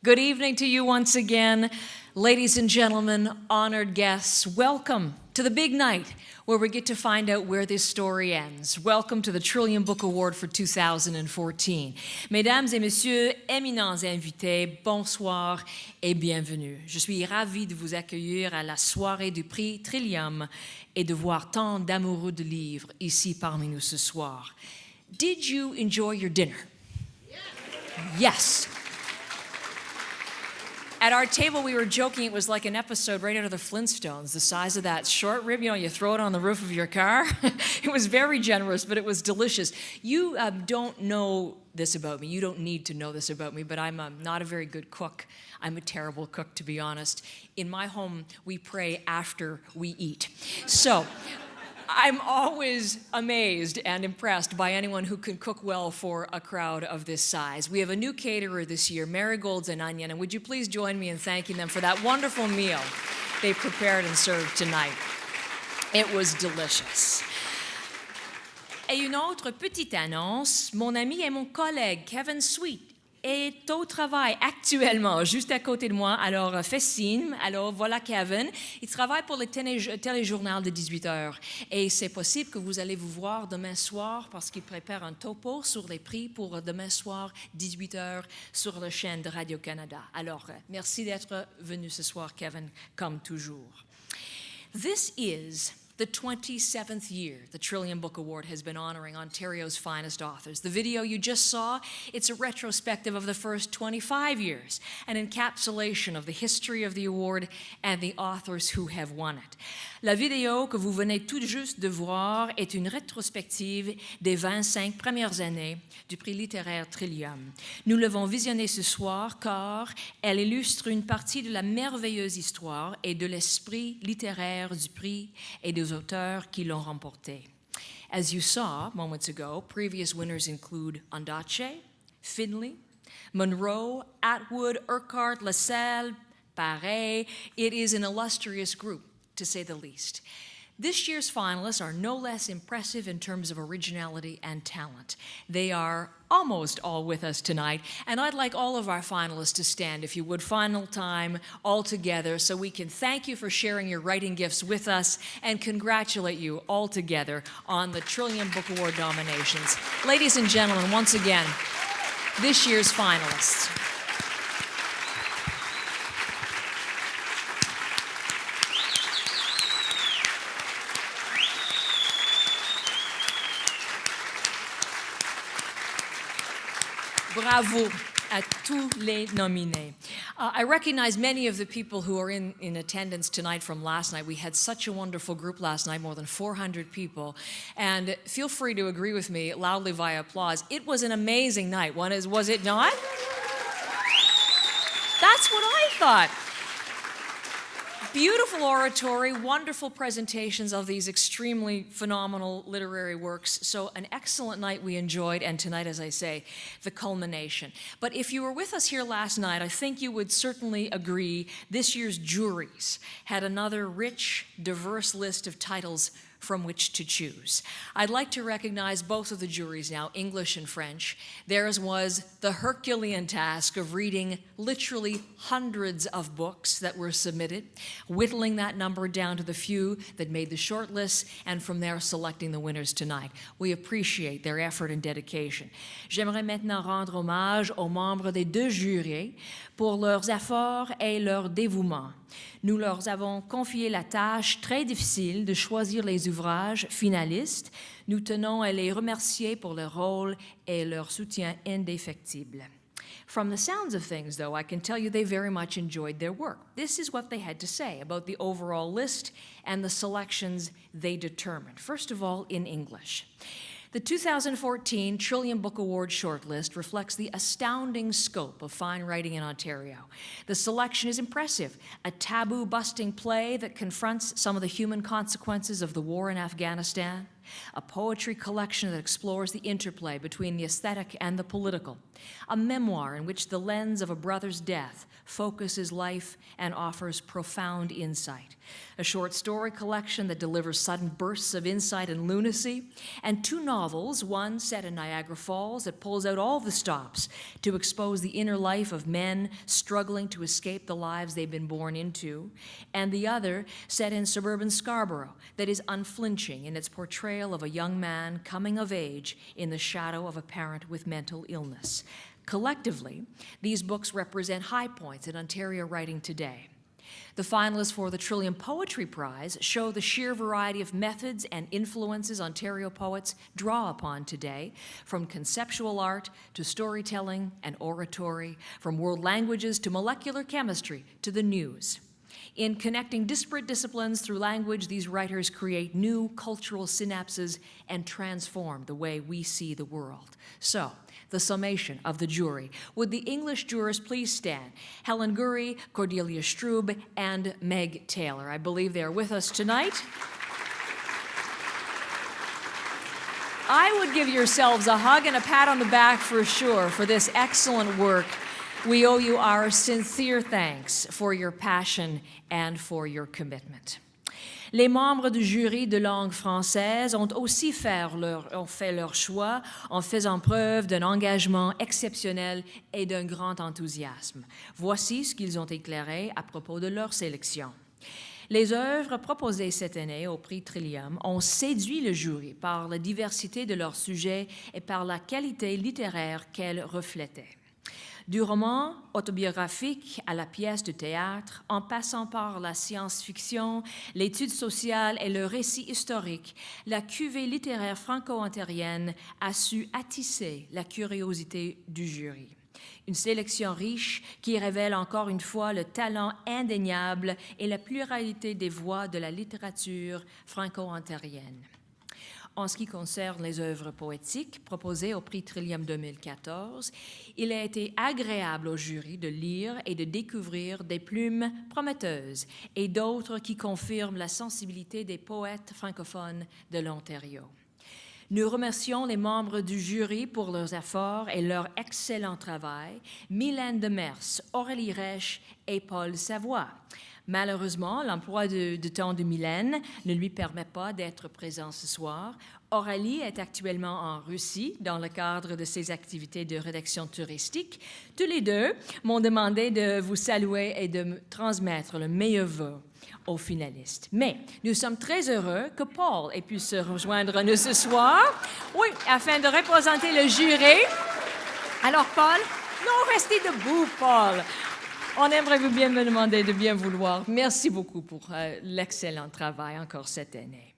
Good evening to you once again. Ladies and gentlemen, honored guests, welcome to the big night where we get to find out where this story ends. Welcome to the Trillium Book Award for 2014. Mesdames et messieurs, éminents invités, bonsoir et bienvenue. Je suis ravie de vous accueillir à la soirée du Prix Trillium et de voir tant d'amoureux de livres ici parmi nous ce soir. Did you enjoy your dinner? Yes. At our table, we were joking it was like an episode right out of the Flintstones, the size of that short rib, you throw it on the roof of your car. It was very generous, but it was delicious. You don't know this about me. You don't need to know this about me, but I'm not a very good cook. I'm a terrible cook, to be honest. In my home, we pray after we eat. So I'm always amazed and impressed by anyone who can cook well for a crowd of this size. We have a new caterer this year, Marigolds and Onion, and would you please join me in thanking them for that wonderful meal they prepared and served tonight. It was delicious. Et une autre petite annonce, mon ami et mon collègue Kevin Sweet est au travail actuellement, juste à côté de moi. Alors, fais signe. Alors, voilà Kevin. Il travaille pour le téléjournal de 18h. Et c'est possible que vous allez vous voir demain soir parce qu'il prépare un topo sur les prix pour demain soir, 18h, sur la chaîne de Radio-Canada. Alors, merci d'être venu ce soir, Kevin, comme toujours. This is the 27th year the Trillium Book Award has been honoring Ontario's finest authors. The video you just saw, it's a retrospective of the first 25 years, an encapsulation of the history of the award and the authors who have won it. La vidéo que vous venez tout juste de voir est une rétrospective des 25 premières années du Prix Littéraire Trillium. Nous l'avons visionnée ce soir car elle illustre une partie de la merveilleuse histoire et de l'esprit littéraire du prix et des auteurs qui l'ont remporté. As you saw moments ago, previous winners include Ondaatje, Finlay, Monroe, Atwood, Urquhart, LaSalle, Paré. It is an illustrious group, to say the least. This year's finalists are no less impressive in terms of originality and talent. They are almost all with us tonight, and I'd like all of our finalists to stand, if you would, final time, all together, so we can thank you for sharing your writing gifts with us and congratulate you all together on the Trillium Book Award nominations. Ladies and gentlemen, once again, this year's finalists. Bravo à tous les nominés. I recognize many of the people who are in attendance tonight from last night. We had such a wonderful group last night, more than 400 people. And feel free to agree with me loudly via applause. It was an amazing night. Was it not? That's what I thought. Beautiful oratory, wonderful presentations of these extremely phenomenal literary works. So an excellent night we enjoyed, and tonight, as I say, the culmination. But if you were with us here last night, I think you would certainly agree this year's juries had another rich, diverse list of titles from which to choose. I'd like to recognize both of the juries now, English and French. Theirs was the Herculean task of reading literally hundreds of books that were submitted, whittling that number down to the few that made the short list, and from there selecting the winners tonight. We appreciate their effort and dedication. J'aimerais maintenant rendre hommage aux membres des deux jurys pour leurs efforts et leur dévouement. Nous leur avons confié la tâche très difficile de choisir les ouvrages finalistes. Nous tenons à les remercier pour leur rôle et leur soutien indéfectible. From the sounds of things, though, I can tell you they very much enjoyed their work. This is what they had to say about the overall list and the selections they determined. First of all, in English. The 2014 Trillium Book Award shortlist reflects the astounding scope of fine writing in Ontario. The selection is impressive, a taboo-busting play that confronts some of the human consequences of the war in Afghanistan, a poetry collection that explores the interplay between the aesthetic and the political, a memoir in which the lens of a brother's death focuses life and offers profound insight, a short story collection that delivers sudden bursts of insight and lunacy, and 2 novels, one set in Niagara Falls that pulls out all the stops to expose the inner life of men struggling to escape the lives they've been born into, and the other set in suburban Scarborough that is unflinching in its portrayal of a young man coming of age in the shadow of a parent with mental illness. Collectively, these books represent high points in Ontario writing today. The finalists for the Trillium Poetry Prize show the sheer variety of methods and influences Ontario poets draw upon today, from conceptual art to storytelling and oratory, from world languages to molecular chemistry to the news. In connecting disparate disciplines through language, these writers create new cultural synapses and transform the way we see the world. So, the summation of the jury. Would the English jurors please stand? Helen Gurry, Cordelia Strube, and Meg Taylor. I believe they are with us tonight. I would give yourselves a hug and a pat on the back for sure for this excellent work. We owe you our sincere thanks for your passion and for your commitment. Les membres du jury de langue française ont aussi fait leur choix en faisant preuve d'un engagement exceptionnel et d'un grand enthousiasme. Voici ce qu'ils ont éclairé à propos de leur sélection. Les œuvres proposées cette année au Prix Trillium ont séduit le jury par la diversité de leurs sujets et par la qualité littéraire qu'elles reflétaient. Du roman autobiographique à la pièce de théâtre, en passant par la science-fiction, l'étude sociale et le récit historique, la cuvée littéraire franco-ontarienne a su attisser la curiosité du jury. Une sélection riche qui révèle encore une fois le talent indéniable et la pluralité des voix de la littérature franco-ontarienne. En ce qui concerne les œuvres poétiques proposées au Prix Trillium 2014, il a été agréable au jury de lire et de découvrir des plumes prometteuses et d'autres qui confirment la sensibilité des poètes francophones de l'Ontario. Nous remercions les membres du jury pour leurs efforts et leur excellent travail, Mylène Demers, Aurélie Reich et Paul Savoie. Malheureusement, l'emploi de temps de Mylène ne lui permet pas d'être présent ce soir. Aurélie est actuellement en Russie dans le cadre de ses activités de rédaction touristique. Tous les deux m'ont demandé de vous saluer et de me transmettre le meilleur vœu aux finalistes. Mais nous sommes très heureux que Paul ait pu se rejoindre nous ce soir, oui, afin de représenter le jury. Alors, Paul, non, restez debout, Paul. On aimerait vous bien me demander de bien vouloir. Merci beaucoup pour l'excellent travail encore cette année.